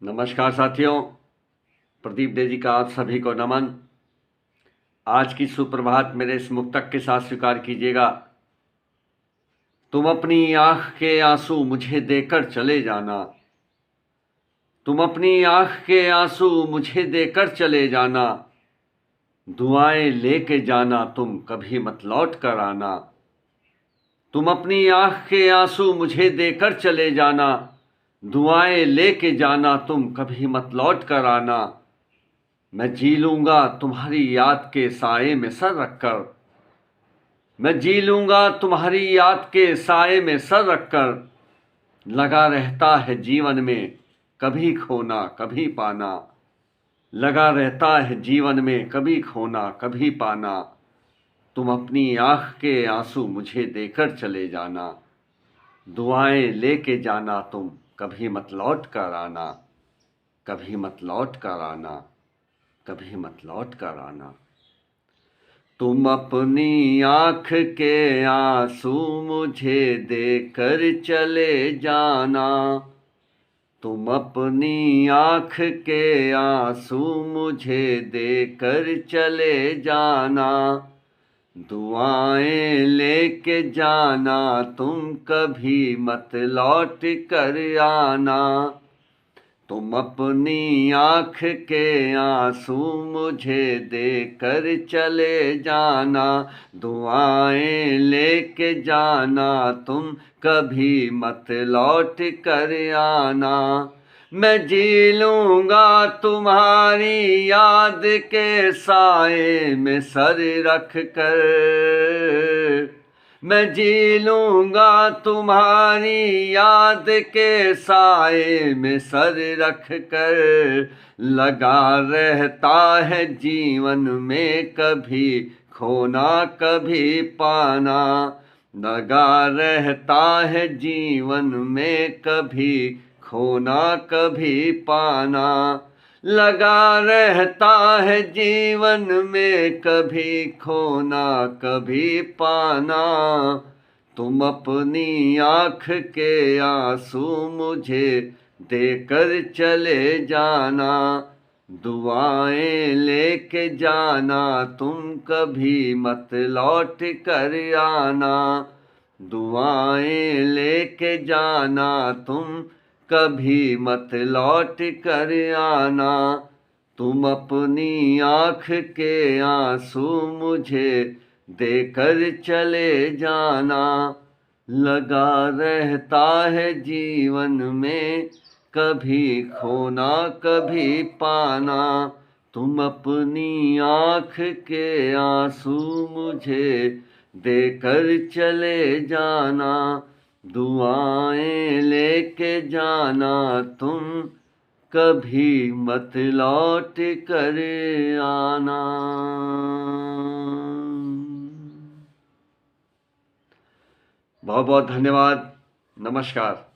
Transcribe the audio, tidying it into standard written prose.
नमस्कार साथियों, प्रदीप डे जी का आप सभी को नमन। आज की सुप्रभात मेरे इस मुक्तक के साथ स्वीकार कीजिएगा। तुम अपनी आँख के आंसू मुझे देकर चले जाना, तुम अपनी आँख के आंसू मुझे देकर चले जाना, दुआएं लेके जाना तुम कभी मत लौट कर आना। तुम अपनी आँख के आंसू मुझे देकर चले जाना, दुआएं लेके जाना तुम कभी मत लौट कर आना। मैं जी लूंगा तुम्हारी याद के साए में सर रखकर, मैं जी लूंगा तुम्हारी याद के साए में सर रखकर। लगा रहता है जीवन में कभी खोना कभी पाना, लगा रहता है जीवन में कभी खोना कभी पाना। तुम अपनी आँख के आंसू मुझे देकर चले जाना, दुआएं लेके जाना तुम कभी मत लौट कर आना, कभी मत लौट कर आना, कभी मत लौट कर आना। तुम अपनी आँख के आंसू मुझे देकर चले जाना, तुम अपनी आँख के आंसू मुझे देकर चले जाना, दुआएं लेके जाना तुम कभी मत लौट कर आना। तुम अपनी आँख के आंसू मुझे देकर चले जाना, दुआएं लेके जाना तुम कभी मत लौट कर आना। मैं जी लूंगा तुम्हारी याद के साए में सर रख कर, मैं जी लूंगा तुम्हारी याद के साए में सर रख कर। लगा रहता है जीवन में कभी खोना कभी पाना, लगा रहता है जीवन में कभी खोना कभी पाना, लगा रहता है जीवन में कभी खोना कभी पाना। तुम अपनी आँख के आंसू मुझे देकर चले जाना, दुआएं लेके जाना तुम कभी मत लौट कर आना, दुआएं लेके जाना तुम कभी मत लौट कर आना। तुम अपनी आँख के आंसू मुझे देकर चले जाना, लगा रहता है जीवन में कभी खोना कभी पाना। तुम अपनी आँख के आंसू मुझे देकर चले जाना, दुआएं लेके जाना तुम कभी मत लौट कर आना। बहुत बहुत धन्यवाद। नमस्कार।